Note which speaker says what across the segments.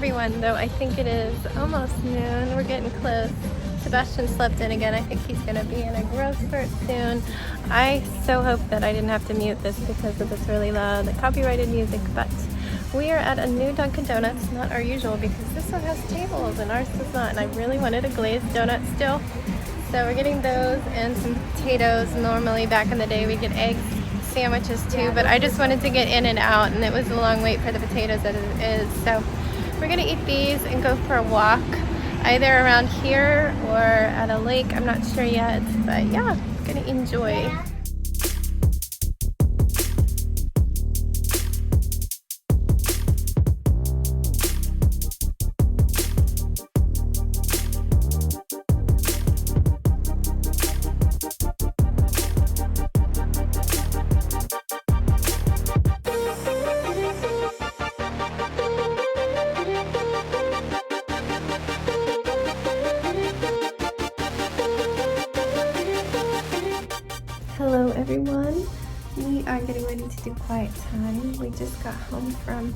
Speaker 1: everyone, though I think it is almost noon. We're getting close. Sebastian slept in again. I think he's going to be in a growth spurt soon. I so hope that I didn't have to mute this because of this really loud copyrighted music, but we are at a new Dunkin' Donuts, not our usual because this one has tables and ours does not, and I really wanted a glazed donut still. So we're getting those and some potatoes. Normally back in the day we get eggs sandwiches too, but I just wanted to get in and out, and it was a long wait for the potatoes as it is. So we're gonna eat these and go for a walk, either around here or at a lake. I'm not sure yet, but yeah, gonna enjoy. Hello everyone, we are getting ready to do quiet time. We just got home from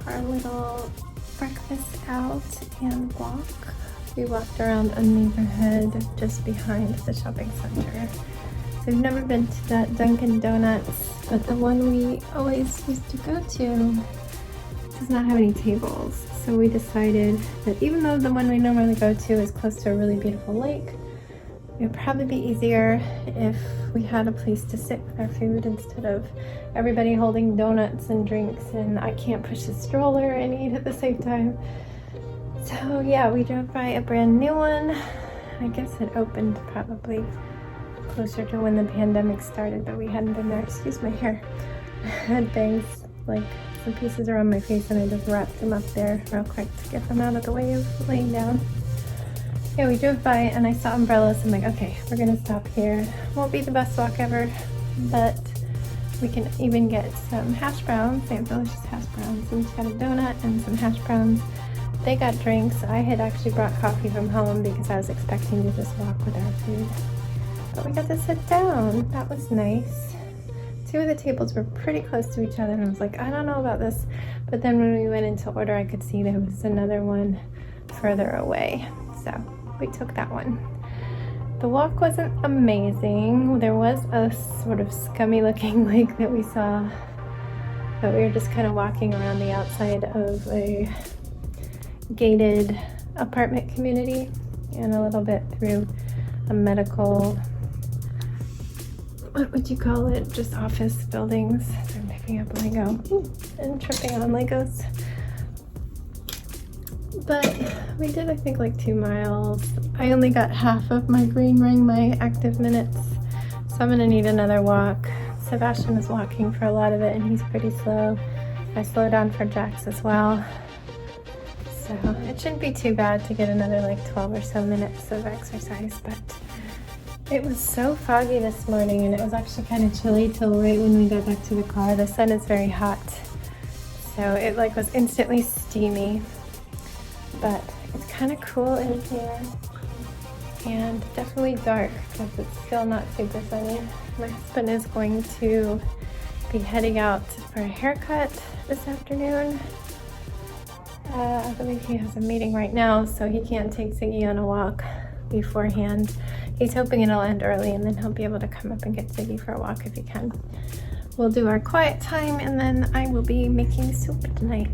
Speaker 1: our little breakfast out and walk. We walked around a neighborhood just behind the shopping center. So I've never been to that Dunkin' Donuts, but the one we always used to go to does not have any tables. So we decided that even though the one we normally go to is close to a really beautiful lake, it would probably be easier if we had a place to sit with our food instead of everybody holding donuts and drinks, and I can't push a stroller and eat at the same time. So yeah, we drove by a brand new one. I guess it opened probably closer to when the pandemic started, but we hadn't been there. Excuse my hair. I had bangs, like some pieces around my face, and I just wrapped them up there real quick to get them out of the way of laying down. Yeah, we drove by and I saw umbrellas. I'm like, okay, we're gonna stop here. Won't be the best walk ever, but we can even get some hash browns. They have delicious hash browns. We just got a donut and some hash browns. They got drinks. I had actually brought coffee from home because I was expecting to just walk with our food. But we got to sit down. That was nice. Two of the tables were pretty close to each other and I was like, I don't know about this. But then when we went into order, I could see there was another one further away. So we took that one. The walk wasn't amazing. There was a sort of scummy looking lake that we saw, but we were just kind of walking around the outside of a gated apartment community and a little bit through a medical, what would you call it, just office buildings. I'm picking up Lego and tripping on Legos. But we did, I think, like 2 miles. I only got half of my green ring, my active minutes, so I'm gonna need another walk. Sebastian is walking for a lot of it and he's pretty slow. I slow down for Jax as well. So it shouldn't be too bad to get another like 12 or so minutes of exercise, but it was so foggy this morning and it was actually kind of chilly till right when we got back to the car. The sun is very hot, so it like was instantly steamy. But it's kind of cool in here and definitely dark because it's still not super sunny. My husband is going to be heading out for a haircut this afternoon. I believe he has a meeting right now, so he can't take Ziggy on a walk beforehand. He's hoping it'll end early and then he'll be able to come up and get Ziggy for a walk if he can. We'll do our quiet time and then I will be making soup tonight.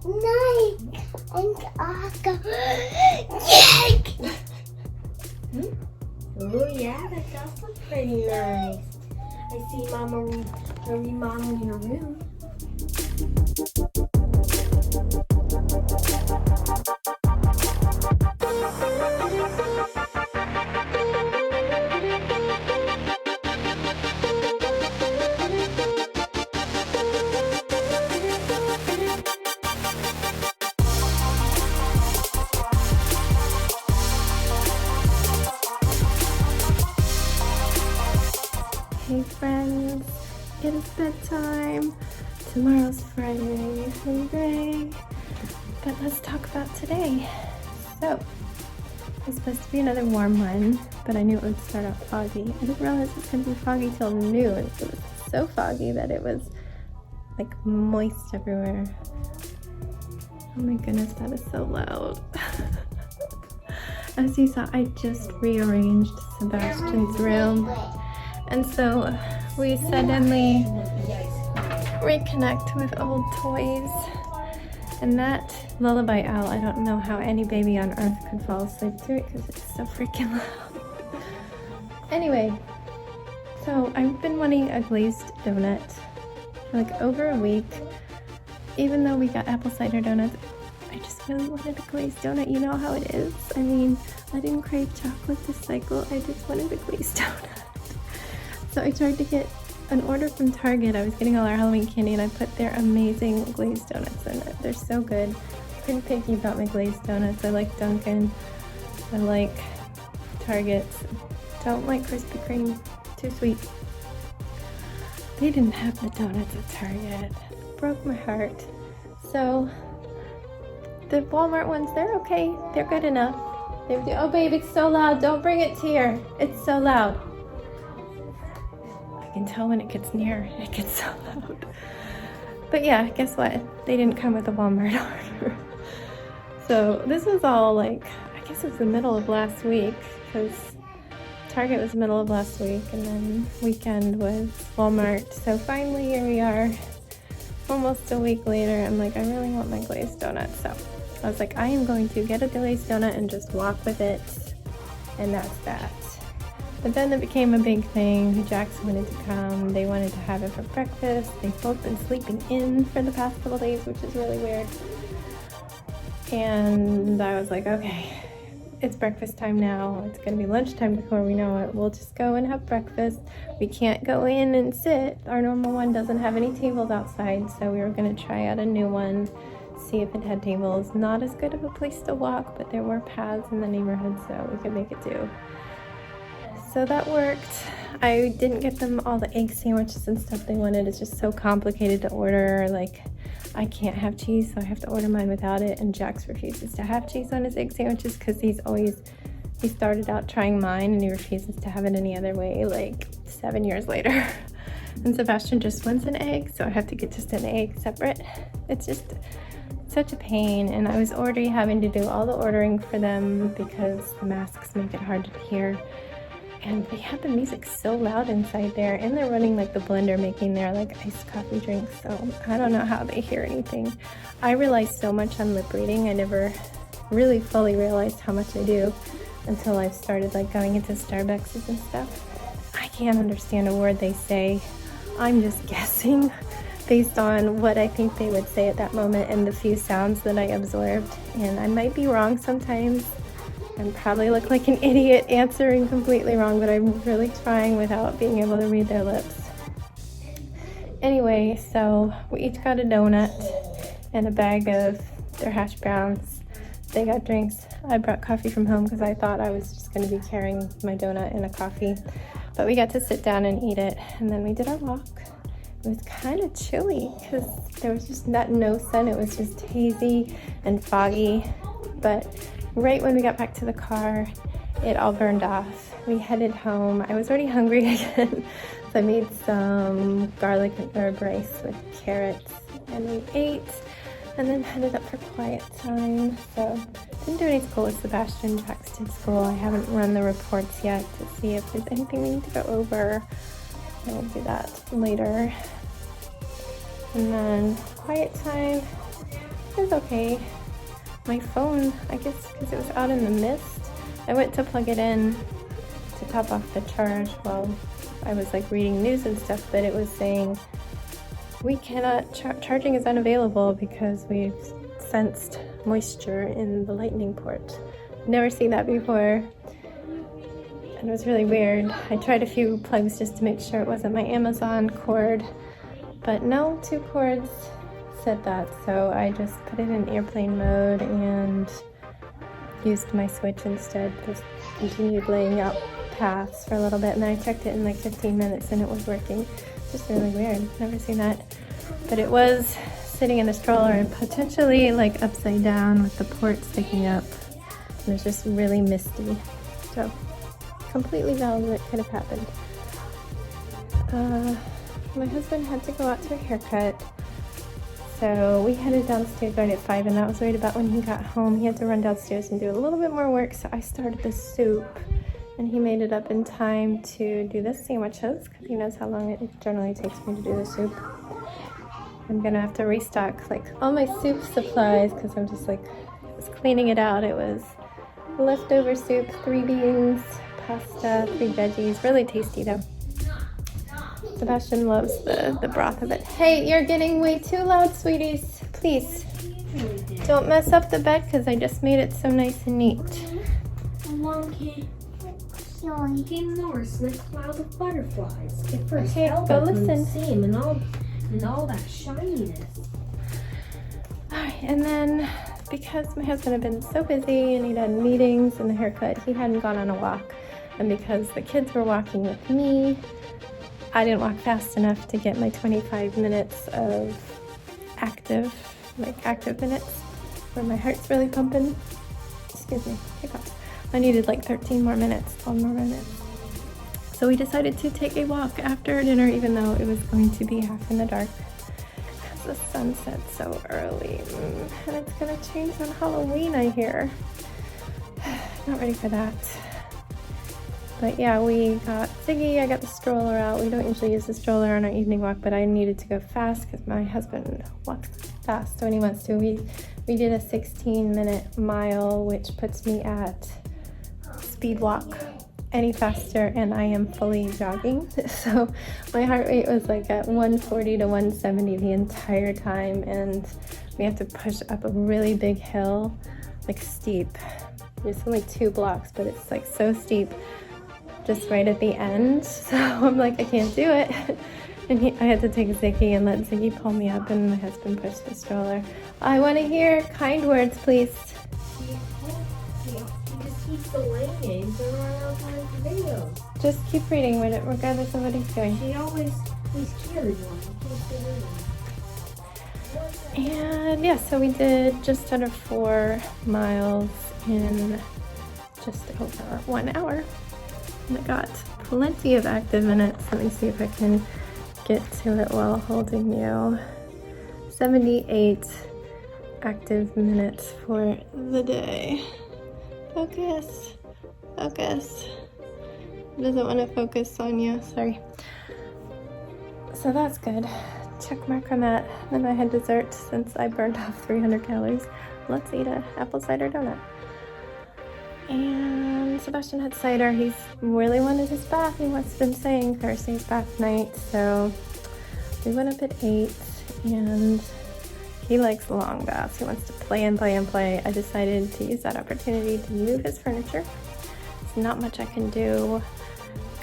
Speaker 2: Nice. And Oscar. Yay! Oh yeah, that does look pretty nice. I see Mama remodeling your room.
Speaker 1: Hey friends, it is bedtime. Tomorrow's Friday, hooray! But let's talk about today. So, it's supposed to be another warm one, but I knew it would start out foggy. I didn't realize it was going to be foggy till noon. It was so foggy that it was like moist everywhere. Oh my goodness, that is so loud. As you saw, I just rearranged Sebastian's room. And so we suddenly reconnect with old toys. And that lullaby owl, I don't know how any baby on earth could fall asleep to it because it's so freaking loud. Anyway, so I've been wanting a glazed donut for like over a week. Even though we got apple cider donuts, I just really wanted a glazed donut. You know how it is. I mean, I didn't crave chocolate this cycle. I just wanted a glazed donut. So I tried to get an order from Target. I was getting all our Halloween candy and I put their amazing glazed donuts in it. They're so good. Pretty picky about my glazed donuts. I like Dunkin'. I like Target's. Don't like Krispy Kreme. Too sweet. They didn't have the donuts at Target. Broke my heart. So the Walmart ones, they're okay. They're good enough. Oh babe, it's so loud. Don't bring it here. It's so loud. I can tell when it gets near, it gets so loud. But yeah, guess what? They didn't come with a Walmart order. So this was all like, I guess it was the middle of last week, because Target was the middle of last week, and then weekend was Walmart. So finally here we are, almost a week later. I'm like, I really want my glazed donut. So I was like, I am going to get a glazed donut and just walk with it, and that's that. But then it became a big thing. Jackson wanted to come. They wanted to have it for breakfast. They've both been sleeping in for the past couple days, which is really weird. And I was like, okay, it's breakfast time now. It's going to be lunchtime before we know it. We'll just go and have breakfast. We can't go in and sit. Our normal one doesn't have any tables outside, so we were going to try out a new one, see if it had tables. Not as good of a place to walk, but there were paths in the neighborhood, so we could make it do. So that worked. I didn't get them all the egg sandwiches and stuff they wanted. It's just so complicated to order. Like, I can't have cheese, so I have to order mine without it. And Jax refuses to have cheese on his egg sandwiches because he started out trying mine and he refuses to have it any other way, like 7 years later. And Sebastian just wants an egg, so I have to get just an egg separate. It's just such a pain. And I was already having to do all the ordering for them because the masks make it hard to hear. And they have the music so loud inside there, and they're running like the blender making their like iced coffee drinks, so I don't know how they hear anything. I rely so much on lip reading. I never really fully realized how much I do until I started like going into Starbucks and stuff. I can't understand a word they say. I'm just guessing based on what I think they would say at that moment and the few sounds that I absorbed, and I might be wrong sometimes. I probably look like an idiot answering completely wrong, but I'm really trying without being able to read their lips. Anyway, so we each got a donut and a bag of their hash browns. They got drinks. I brought coffee from home because I thought I was just going to be carrying my donut and a coffee. But we got to sit down and eat it, and then we did our walk. It was kind of chilly because there was just no sun. It was just hazy and foggy, but right when we got back to the car, it all burned off. We headed home. I was already hungry again, so I made some garlic and herb rice with carrots, and we ate, and then headed up for quiet time. So didn't do any school with Sebastian. Jax did school. I haven't run the reports yet to see if there's anything we need to go over. I'll do that later. And then quiet time. it was okay. My phone, I guess because it was out in the mist, I went to plug it in to top off the charge while I was like reading news and stuff, but it was saying we cannot, charging is unavailable because we've sensed moisture in the lightning port. Never seen that before, and it was really weird. I tried a few plugs just to make sure it wasn't my Amazon cord, but no, 2 cords said that, so I just put it in airplane mode and used my switch instead. Just continued laying out paths for a little bit, and then I checked it in like 15 minutes and it was working. Just really weird. Never seen that. But it was sitting in the stroller and potentially like upside down with the port sticking up. It was just really misty. So completely valid that could have happened. My husband had to go out to a haircut. So we headed downstairs right at 5, and that was right about when he got home. He had to run downstairs and do a little bit more work, so I started the soup, and he made it up in time to do the sandwiches because he knows how long it generally takes me to do the soup. I'm gonna have to restock like all my soup supplies because I'm just like was cleaning it out. It was leftover soup, 3 beans, pasta, 3 veggies. Really tasty though. Sebastian loves the broth of it. Hey, you're getting way too loud, sweeties. Please, don't mess up the bed because I just made it so nice and neat.
Speaker 2: Came north in a cloud of butterflies. At first,
Speaker 1: Okay, go listen.
Speaker 2: See him and all that shininess.
Speaker 1: Alright, and then because my husband had been so busy and he'd had meetings and the haircut, he hadn't gone on a walk. And because the kids were walking with me, I didn't walk fast enough to get my 25 minutes of active minutes where my heart's really pumping. Excuse me, hiccups. I needed like 13 more minutes, 12 more minutes. So we decided to take a walk after dinner, even though it was going to be half in the dark because the sun sets so early. And it's gonna change on Halloween, I hear. Not ready for that. But yeah, we got Ziggy, I got the stroller out. We don't usually use the stroller on our evening walk, but I needed to go fast because my husband walks fast when he wants to. We did a 16-minute mile, which puts me at speed walk any faster, and I am fully jogging. So my heart rate was like at 140 to 170 the entire time, and we have to push up a really big hill, like steep. There's only 2 blocks, but it's like so steep. Just right at the end, so I'm like, I can't do it. And I had to take Ziggy and let Ziggy pull me up, and my husband pushed the stroller. I want to hear kind words, please.
Speaker 2: He just keeps delaying it and turning around all the time for videos.
Speaker 1: Just keep reading with it, regardless of what he's doing.
Speaker 2: She always carries one.
Speaker 1: And yeah, so we did just under 4 miles in just over 1 hour. And I got plenty of active minutes. Let me see if I can get to it while holding you. 78 active minutes for the day. Focus. Focus. It doesn't want to focus on you. Sorry. So that's good. Check mark on that. Then I had dessert since I burned off 300 calories. Let's eat an apple cider donut. And Sebastian had cider. He's really wanted his bath. He wants been saying Thursday's bath night. So we went up at 8, and he likes long baths. He wants to play and play and play. I decided to use that opportunity to move his furniture. There's not much I can do.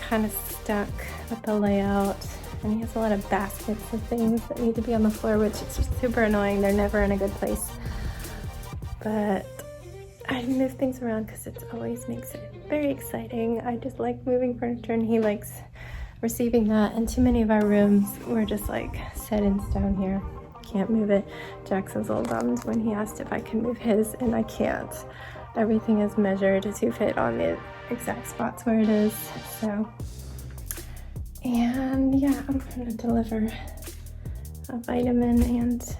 Speaker 1: Kind of stuck with the layout. And he has a lot of baskets of things that need to be on the floor, which is just super annoying. They're never in a good place. But I move things around because it always makes it very exciting. I just like moving furniture, and he likes receiving that. And too many of our rooms were just like set in stone here. Can't move it. Jax was a little bummed when he asked if I could move his, and I can't. Everything is measured to fit on the exact spots where it is. So, and yeah, I'm going to deliver a vitamin and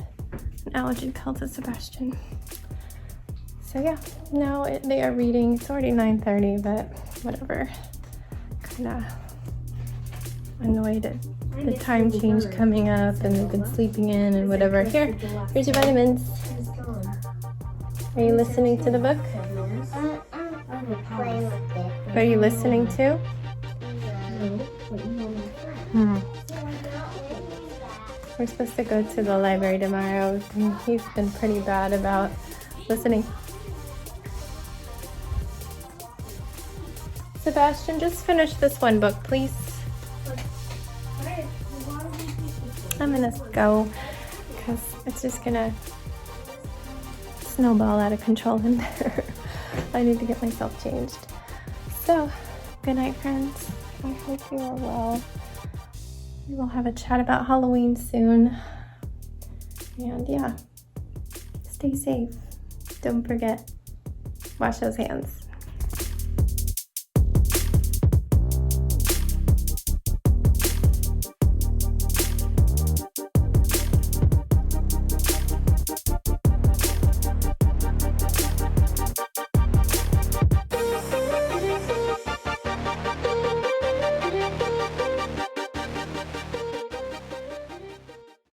Speaker 1: an allergy pill to Sebastian. So yeah, now they are reading. It's already 9:30, but whatever. Kind of annoyed at the time change coming up, and they've been sleeping in and whatever. Here's your vitamins. Are you listening to the book?
Speaker 2: Playing with it.
Speaker 1: Are you listening to? We're supposed to go to the library tomorrow. He's been pretty bad about listening. Sebastian, just finish this one book, please. I'm gonna go because it's just gonna snowball out of control in there. I need to get myself changed. So, good night, friends. I hope you are well. We will have a chat about Halloween soon. And yeah, stay safe. Don't forget, wash those hands.